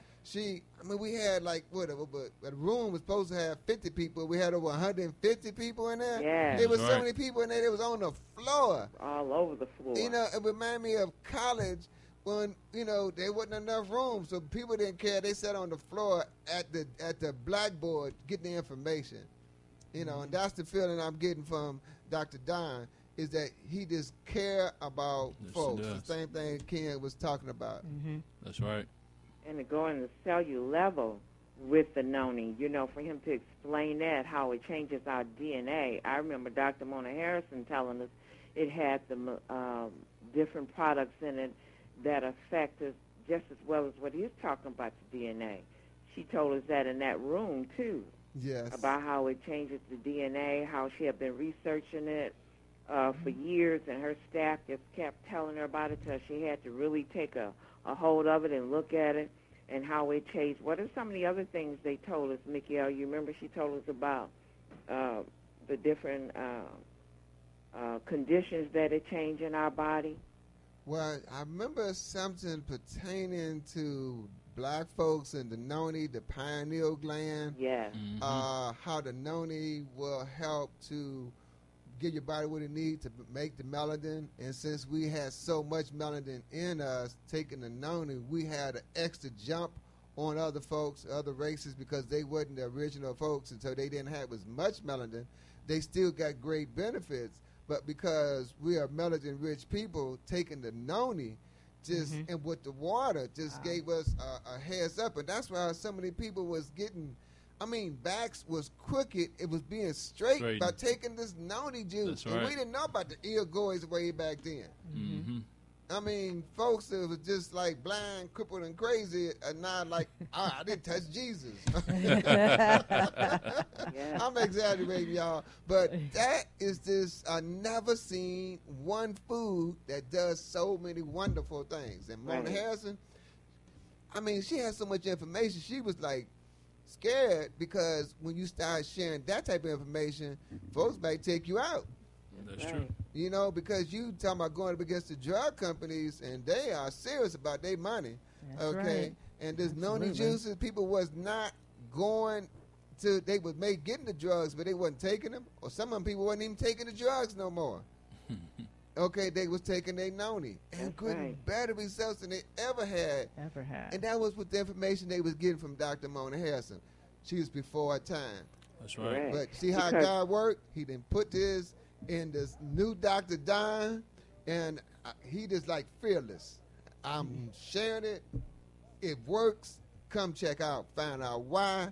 we had like, whatever, but the room was supposed to have 50 people. We had over 150 people in there. Yeah. There was so many people in there. It was on the floor. All over the floor. You know, it reminded me of college when, you know, there wasn't enough room, so people didn't care. They sat on the floor at the blackboard getting the information. You know, and that's the feeling I'm getting from Dr. Don, is that he just care about folks. The same thing Ken was talking about. That's right. And to go in the cellular level, with the noni, for him to explain that, how it changes our DNA. I remember Dr. Mona Harrison telling us it had the different products in it that affect us just as well as what he's talking about, the DNA. She told us that in that room, too. Yes. About how it changes the DNA, how she had been researching it for years, and her staff just kept telling her about it till she had to really take a hold of it and look at it and how it changed. What are some of the other things they told us, Michael? You remember she told us about the different conditions that it changed in our body? Well, I remember something pertaining to black folks and the noni, the pineal gland. Yes. How the noni will help to give your body what it needs to make the melanin. And since we had so much melanin in us, taking the noni, we had an extra jump on other folks, other races, because they wasn't the original folks, and so they didn't have as much melanin. They still got great benefits, but because we are melanin-rich people, taking the noni just and with the water just gave us a heads up, and that's why so many people was getting. I mean, backs was crooked. It was being straight by taking this noni juice. That's right. And we didn't know about the eargoys way back then. I mean, folks that was just like blind, crippled, and crazy are now like, I didn't touch Jesus. I'm exaggerating, y'all. But that is just, I never seen one food that does so many wonderful things. And Mona Harrison, I mean, she has so much information. She was like, scared because when you start sharing that type of information, folks might take you out. That's true. Because you talking about going up against the drug companies, and they are serious about their money. That's right. And this noni juices, people was not going to, they was getting the drugs, but they wasn't taking them, or some of them people wasn't even taking the drugs no more. They was taking their noni and getting better results than they ever had. And that was with the information they was getting from Dr. Mona Harrison. She was before her time. That's right. But see how God worked? He didn't put this in this new Dr. Don, and he just like fearless. I'm sharing it. It works. Come check out. Find out why.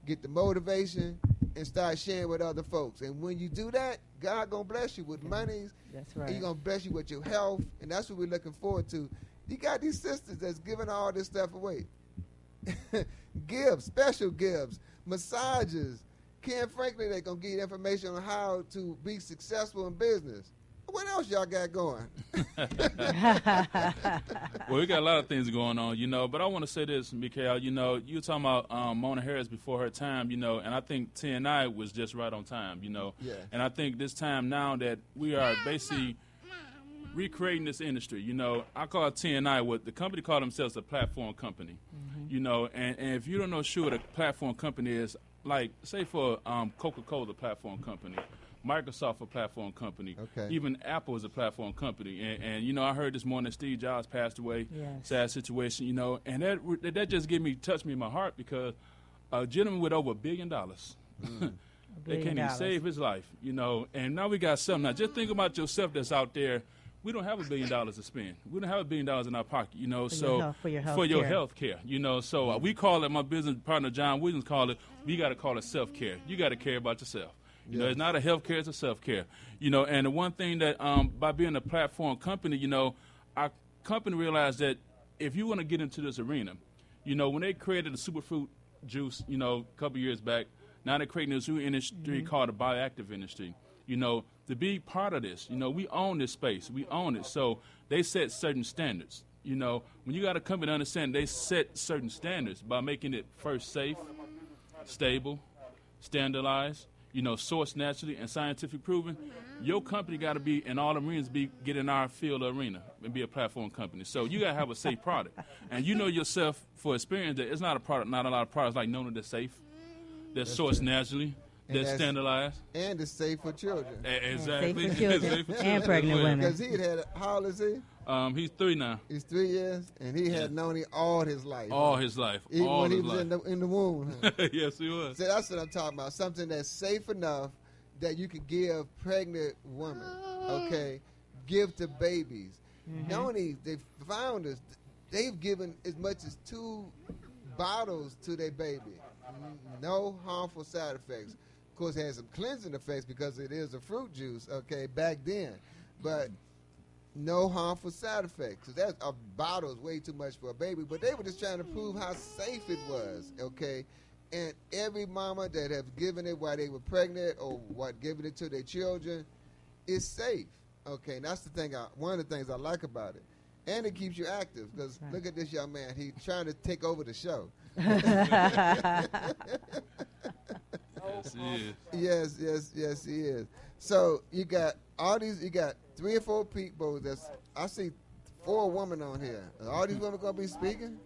Get the motivation and start sharing with other folks. And when you do that, God going to bless you with monies. That's right. He's going to bless you with your health, and that's what we're looking forward to. You got these sisters that's giving all this stuff away. Special gifts, massages. Ken Franklin, they're going to give you information on how to be successful in business. What else y'all got going? Well, we got a lot of things going on, but I want to say this, Mikhail, you were talking about Mona Harris before her time, and I think TNI was just right on time, Yeah. And I think this time now that we are basically recreating this industry, I call TNI what the company called themselves a platform company, and if you don't know sure what a platform company is, like, say for Coca-Cola, platform company, Microsoft, a platform company, even Apple is a platform company. And I heard this morning that Steve Jobs passed away, sad situation, and that just touched me in my heart, because a gentleman with over $1 billion, they can't even save his life, and now we got something. Now, just think about yourself that's out there. We don't have $1 billion to spend. We don't have $1 billion in our pocket, for your health care, So we call it, my business partner John Williams called it, we got to call it self-care. You got to care about yourself. It's not a health care, it's a self-care. And the one thing that by being a platform company, our company realized that if you want to get into this arena, when they created the superfruit juice, a couple years back, now they're creating this new industry called the bioactive industry. To be part of this, we own this space. We own it. So they set certain standards. When you got a company to understand, they set certain standards by making it first safe, stable, standardized, sourced naturally and scientific proven. Your company got to be, in all arenas, get in our field arena and be a platform company. So you got to have a safe product. And you know yourself for experience that it's not a lot of products like Nona that's safe, that's sourced naturally, that's standardized. And it's safe for children. Exactly. Safe for children. Safe for And pregnant women. Because he had, how old is he? He's 3 now. He's 3 years, and he had known it all his life. All his life. Even all when his he was life. in the womb. Huh? Yes, he was. So that's what I'm talking about. Something that's safe enough that you can give pregnant women, give to babies. Noni, the founders, they've given as much as 2 bottles to their baby. No harmful side effects. Of course, it has some cleansing effects because it is a fruit juice, okay, back then. But no harmful side effects. So that's a bottle is way too much for a baby. But they were just trying to prove how safe it was, okay? And every mama that have given it while they were pregnant or what given it to their children is safe, okay? And that's the thing. One of the things I like about it. And it keeps you active because look at this young man. He's trying to take over the show. Yes, he is. Yes, he is. So you got all these. You got 3 or 4 people. I see 4 women on here. Are all these women gonna be speaking?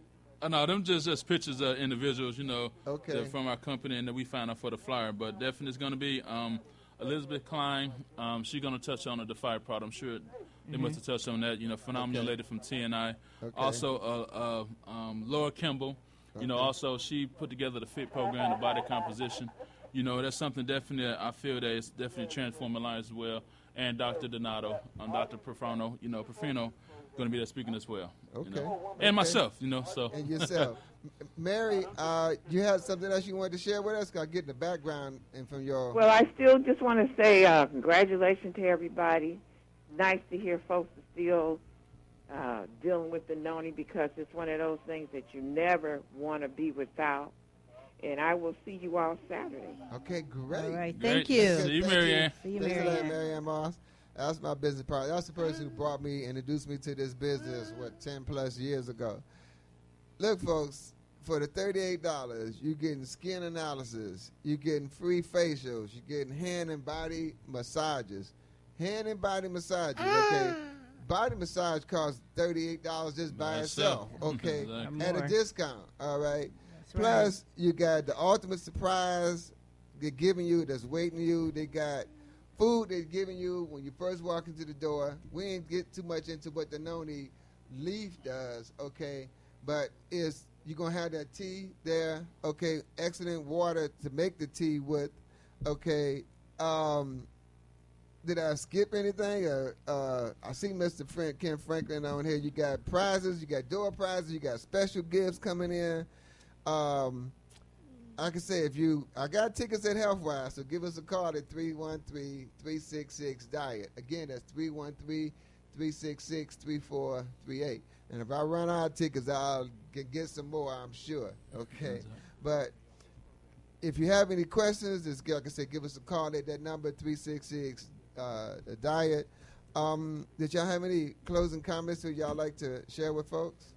No, them just pictures of individuals, Okay. that from our company and that we found out for the flyer. But definitely it's going to be Elizabeth Klein. She's going to touch on the fire product. I'm sure they must have touched on that. Phenomenal lady from TNI. Okay. Also, Laura Kimball. Also she put together the FIT program, the body composition. That's something definitely I feel that it's definitely transforming lives as well. And Dr. Donato, Dr. Profano, going to be there speaking as well. Okay. And myself, so. And yourself. Mary, you had something else you wanted to share with us? I'll get in the background and from your... Well, I still just want to say congratulations to everybody. Nice to hear folks are still dealing with the noni because it's one of those things that you never want to be without. And I will see you all Saturday. Okay, great. All right, Great. thank you. See you, Marianne. See you, Thanks a lot, Marianne. Marianne Moss. That's my business partner. That's the person who brought me, introduced me to this business, 10 plus years ago. Look, folks, for the $38, you're getting skin analysis, you're getting free facials, you're getting hand and body massages. Hand and body massages, okay? Body massage costs $38 just by itself, okay? Exactly. At a More. discount, all right? That's Plus, you got the ultimate surprise they're giving you that's waiting you. They got food they're giving you when you first walk into the door. We ain't get too much into what the noni leaf does, okay? But you're going to have that tea there, okay? Excellent water to make the tea with, okay? Did I skip anything? I see Mr. Ken Franklin on here. You got prizes, you got door prizes, you got special gifts coming in. I can say I got tickets at HealthWise, so give us a call at 313-366-DIET. Again, that's 313-366-3438. And if I run out of tickets, I'll get some more, I'm sure. Okay. But if you have any questions, just like I said, give us a call at that number, 366-DIET. Did y'all have any closing comments that y'all like to share with folks?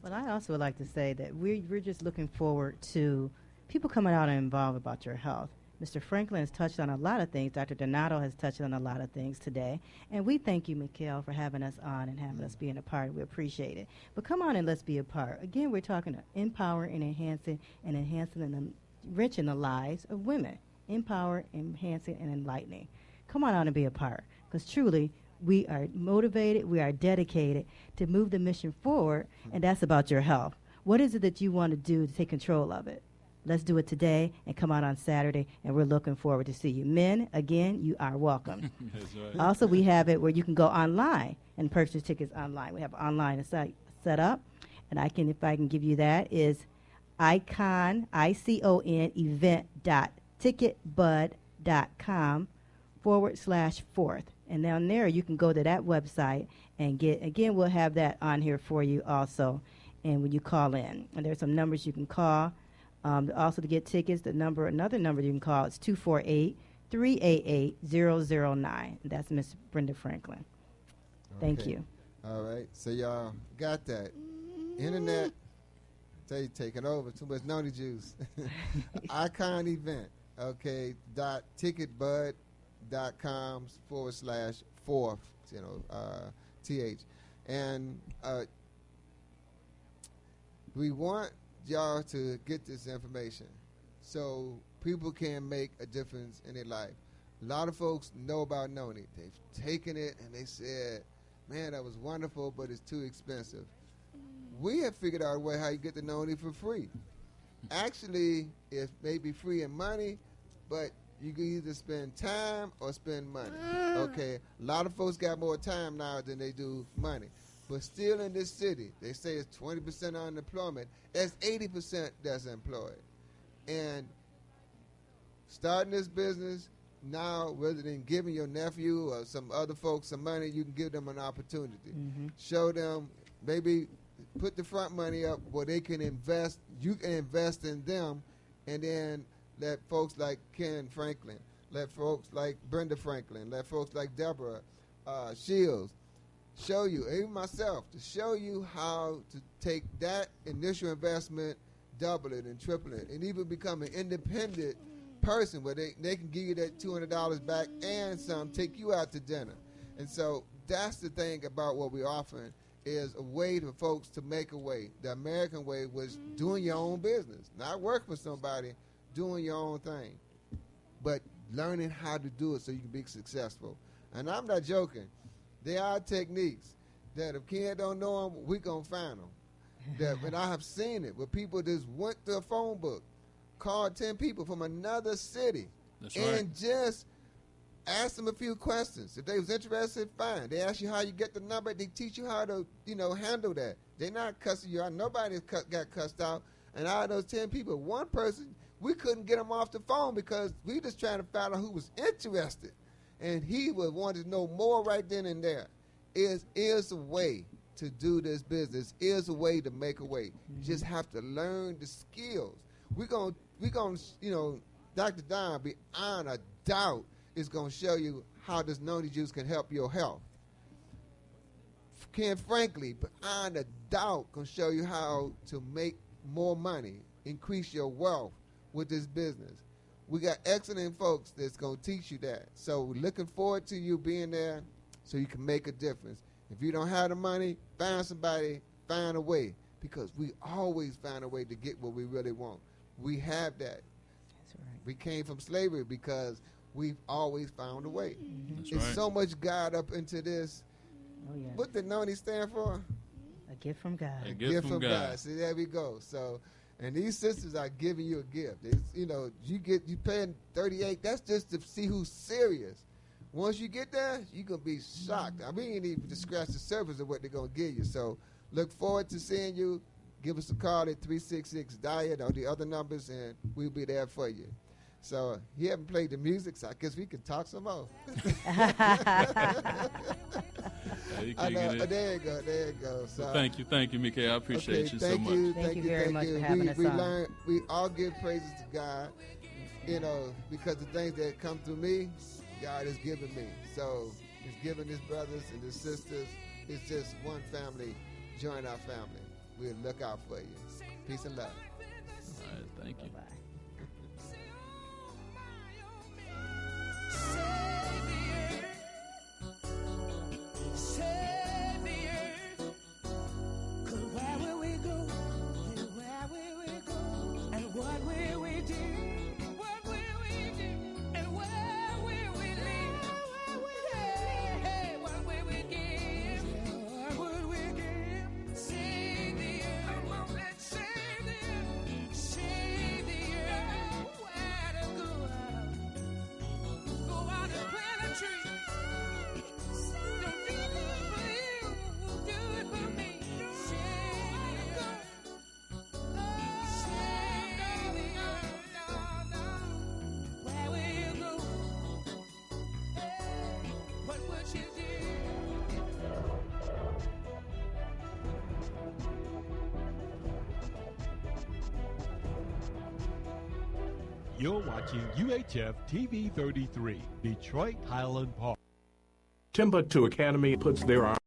Well, I also would like to say that we're just looking forward to people coming out and involved about your health. Mr. Franklin has touched on a lot of things. Dr. Donato has touched on a lot of things today. And we thank you, Mikhail, for having us on and having us being a part. We appreciate it. But come on and let's be a part. Again, we're talking to empower and enhancing and enriching the lives of women. Empower, enhancing, and enlightening. Come on out and be a part. Because truly, we are motivated, we are dedicated to move the mission forward, and that's about your health. What is it that you want to do to take control of it? Let's do it today and come out on Saturday, and we're looking forward to see you. Men, again, you are welcome. That's right. Also, we have it where you can go online and purchase tickets online. We have online set up, and if I can give you that, is icon, ICON, event.ticketbud.com/4th. And down there, you can go to that website and again, we'll have that on here for you also. And when you call in, and there's some numbers you can call. Also to get tickets, another number you can call is 248-388-009. That's Miss Brenda Franklin. Thank Okay. you. All right. So y'all got that. Internet, tell you taking over. Too much noni juice. Icon event. Okay. .ticketbud.com/4th. TH. And we want y'all to get this information so people can make a difference in their life. A lot of folks know about noni. They've taken it and they said, man, that was wonderful, but it's too expensive. We have figured out a way how you get the noni for free. Actually, it may be free in money, but you can either spend time or spend money. Okay, a lot of folks got more time now than they do money. But still in this city, they say it's 20% unemployment. That's 80% that's employed. And starting this business now, rather than giving your nephew or some other folks some money, you can give them an opportunity. Show them, maybe put the front money up where they can invest. You can invest in them, and then let folks like Ken Franklin, let folks like Brenda Franklin, let folks like Deborah Shields show you, even myself, to show you how to take that initial investment, double it and triple it, and even become an independent person where they can give you that $200 back and some, take you out to dinner. And so that's the thing about what we're offering, is a way for folks to make a way. The American way was doing your own business, not working for somebody, doing your own thing, but learning how to do it so you can be successful. And I'm not joking. There are techniques that if Ken don't know them, we going to find them. And I have seen it where people just went to a phone book, called 10 people from another city, and just asked them a few questions. If they was interested, fine. They ask you how you get the number. They teach you how to, handle that. They're not cussing you out. Nobody got cussed out. And out of those 10 people, one person, we couldn't get him off the phone because we just trying to find out who was interested. And he would want to know more right then and there. Is a way to do this business, is a way to make a way. You just have to learn the skills. We're going Dr. Don, beyond a doubt, is going to show you how this noni juice can help your health. Ken Franklin, beyond a doubt, going to show you how to make more money, increase your wealth with this business. We got excellent folks that's going to teach you that. So we're looking forward to you being there so you can make a difference. If you don't have the money, find somebody, find a way, because we always find a way to get what we really want. We have that. That's right. We came from slavery because we've always found a way. That's It's right. so much God up into this. Oh, yeah. What did NONI stand for? A gift from God. A gift from God. See, there we go. So, and these sisters are giving you a gift. It's, you paying $38. That's just to see who's serious. Once you get there, you're gonna be shocked. I mean, you ain't even to scratch the surface of what they're gonna give you. So, look forward to seeing you. Give us a call at 366-DIET or the other numbers, and we'll be there for you. So, he haven't played the music, so I guess we can talk some more. I know. There you go. So, Thank you, Mickey. I appreciate you so much. Thank you very much for having us on. We all give praises to God, because the things that come through me, God has given me. So He's given His brothers and His sisters. It's just one family. Join our family. We'll look out for you. Peace and love. All right, thank you. Bye-bye. You're watching UHF TV33, Detroit Highland Park. Timbuktu Academy puts their